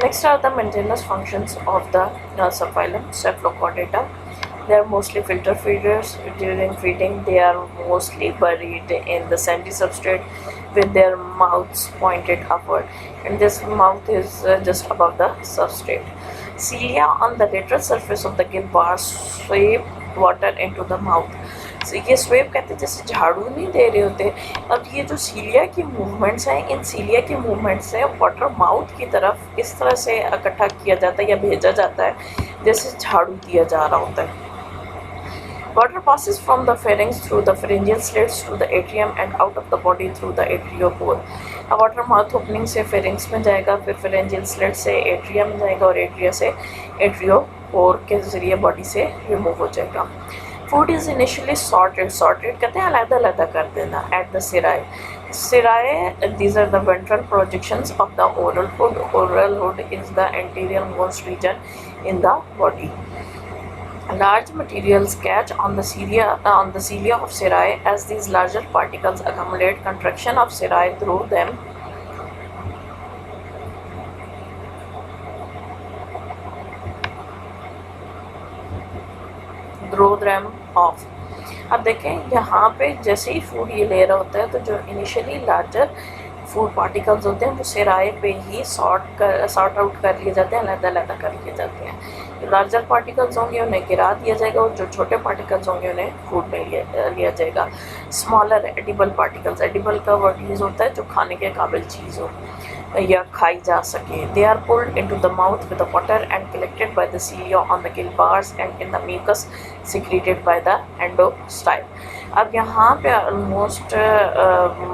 Next are the maintenance functions of the subphylum Cephalochordata. They are mostly filter feeders. During feeding, they are mostly buried in the sandy substrate with their mouths pointed upward, and this mouth is just above the substrate. Cilia on the lateral surface of the gill bars sweep water into the mouth. ये swap कहते हैं, जैसे झाड़ू नहीं दे रहे होते। अब ये जो सीलिया की मूवमेंट्स हैं, इन सीलिया की मूवमेंट से वाटर माउथ की तरफ इस तरह से इकट्ठा किया जाता है या भेजा जाता है जैसे झाड़ू दिया जा रहा होता है। Water passes from the pharynx through the pharyngeal slits to the atrium and out of the body through the atriopore. अब वाटर माउथ ओपनिंग से pharynx में जाएगा, फिर pharyngeal slit से एट्रियम में जाएगा और एट्रिया से एट्रियोपोर के जरिए बॉडी से रिमूव हो जाएगा। Food is initially sorted कहते हैं अलग-अलग कर देना at the cirai. Cirai, these are the ventral projections of the oral hood. Oral hood is the anterior most region in the body. Large materials catch on the cilia of cirai as these larger particles accumulate. Contraction of cirai through them off. अब देखें यहाँ पे जैसे ही food ये ले रहा होता है तो जो इनिशियली लार्जर फूड पार्टिकल्स होते हैं वो सिराए पे ही सॉर्ट आउट कर लिए जाते हैं, अलग-अलग कर लिए जाते हैं। जो लार्जर पार्टिकल्स होंगे उन्हें गिरा दिया जाएगा और जो छोटे पार्टिकल्स होंगे उन्हें फूड में लिया जाएगा। स्मॉलर एडिबल पार्टिकल्स, एडिबल का वर्ड यूज़ होता है जो खाने के काबिल चीज़ हो या खाई जा सके। They are pulled into the mouth with the water and collected by the cilia on the gill bars and in the mucus secreted by the endostyle. अब यहाँ पे ऑलमोस्ट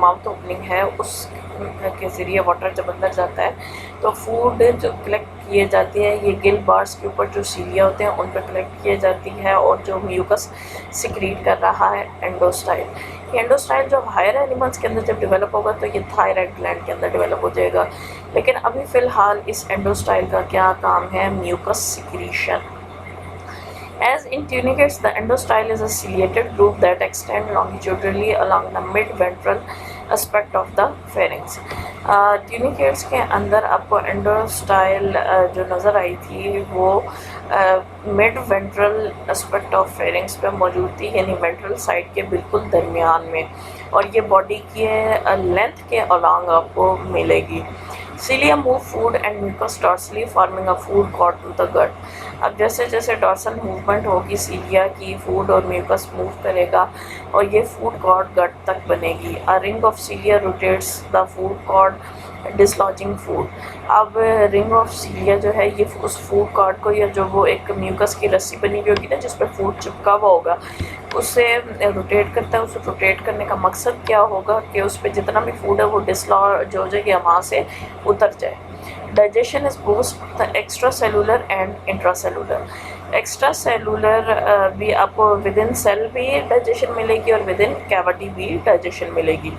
माउथ ओपनिंग है, उस के ज़रिए वाटर जब अंदर जाता है तो फूड जो कलेक्ट किए जाती है ये गिल बार्स के ऊपर जो सीलिया होते हैं उन पर कलेक्ट किए जाती है और जो म्यूकस सिक्रीट कर रहा है एंडोस्टाइल। ये एंडोस्टाइल जो हायर एनिमल्स के अंदर जब डेवलप होगा तो ये थायराइड ग्लैंड के अंदर डेवलप हो जाएगा, लेकिन अभी फ़िलहाल इस एंडोस्टाइल का क्या काम है? Mucus secretion. As in tunicates, the endostyle is a ciliated groove that extends longitudinally along the mid-ventral aspect of the pharynx. Tunicates के अंदर आपको एंडोस्टाइल जो नज़र आई थी वो mid ventral aspect of pharynx पे मौजूद थी, यानी वेंट्रल साइड के बिल्कुल दरमियान में, और ये बॉडी के लेंथ के अलॉन्ग आपको मिलेगी। Cilia move food and mucus dorsally forming a food cord to the gut. अब जैसे जैसे डॉर्सल मूवमेंट होगी सीलिया की, फूड और म्यूकस मूव करेगा और ये फूड कॉर्ड गट तक बनेगी। A ring of cilia rotates the food cord dislodging food. अब रिंग ऑफ सीलिया जो है ये उस फूड कॉर्ड को, या जो वो एक म्यूकस की रस्सी बनी हुई होगी ना जिस पर फूड चिपका हुआ होगा, उसे रोटेट करता है। उसे रोटेट करने का मकसद क्या होगा कि उस पर जितना भी फूड है वो डिसलॉज हो जाए या वहाँ से उतर जाए। Digestion is both extra cellular and intra cellular. Extra cellular भी आपको विद इन सेल भी डाइजेशन मिलेगी और विद इन कैविटी भी डाइजेशन मिलेगी।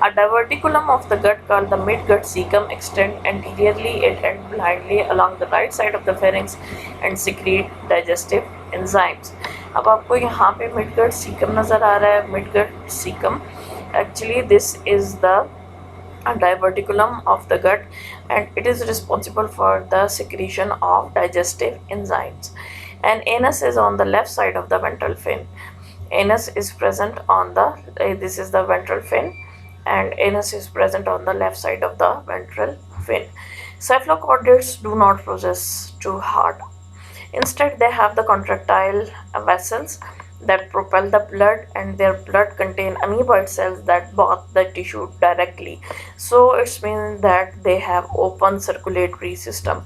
A diverticulum of the gut called the midgut cecum extend anteriorly and blindly along the right side of the pharynx and secrete digestive enzymes. अब आपको यहाँ पे midgut cecum नज़र आ रहा है। midgut cecum actually this is the diverticulum of the gut and it is responsible for the secretion of digestive enzymes. And anus is on the left side of the ventral fin. Anus is present on the this is the ventral fin, and anus is present on the left side of the ventral fin. Cephalochordates do not process too hard. Instead, they have the contractile vessels that propel the blood, and their blood contain amoeboid cells that bath the tissue directly. So it means that they have open circulatory system.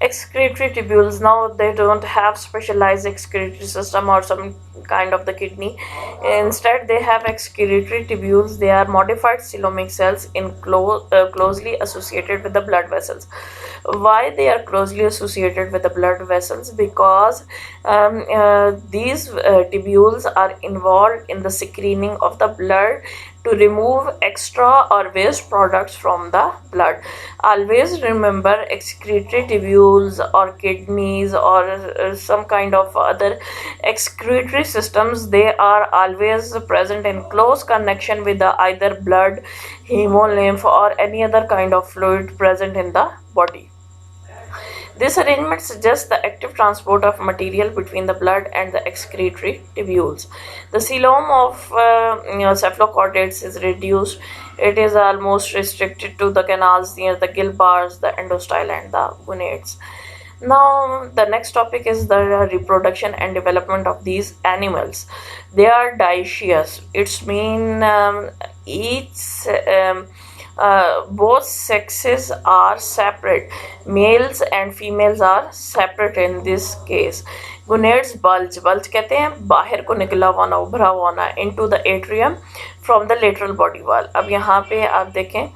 Excretory tubules, now they don't have specialized excretory system or some kind of the kidney. Instead, they have excretory tubules. They are modified coelomic cells in closely associated with the blood vessels. Why they are closely associated with the blood vessels? Because these tubules are involved in the secreting of the blood to remove extra or waste products from the blood. Always remember excretory tubules or kidneys or some kind of other excretory systems, they are always present in close connection with the either blood, hemolymph or any other kind of fluid present in the body. This arrangement suggests the active transport of material between the blood and the excretory tubules. The coelom of cephalochordates is reduced. It is almost restricted to the canals near the gill bars, the endostyle and the gonads. Now, the next topic is the reproduction and development of these animals. They are dioecious. It's mean each both sexes are separate. Males and females are separate in this case. Gonads bulge. Bulge कहते हैं बाहर को निकला हुआ ना, उभरा हुआ ना, into the atrium from the lateral body wall. अब यहाँ पे आप देखें,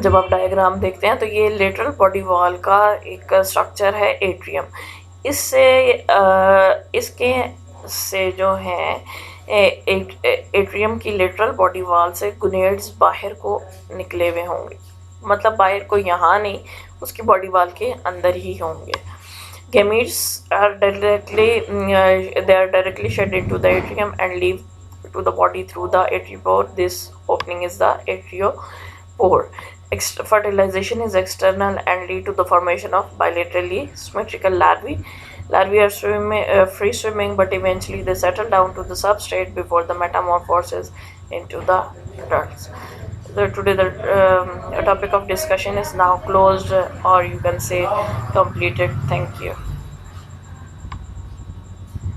जब आप डायग्राम देखते हैं तो ये लेटरल बॉडी वॉल का एक स्ट्रक्चर है एट्रियम. इससे इसके से जो है एट्रियम की लेटरल बॉडी वॉल से गुनेड्स बाहर को निकले हुए होंगे, मतलब बाहर को यहाँ नहीं, उसकी बॉडी वॉल के अंदर ही होंगे. Gametes are directly shed into the atrium and leave to the body through the atriopore. This opening is the atriopore. Fertilization is external and lead to the formation of bilaterally symmetrical larvae. Larvae are free swimming, but eventually they settle down to the substrate before the metamorphosis into the adults. Today the topic of discussion is now closed, or you can say completed. Thank you.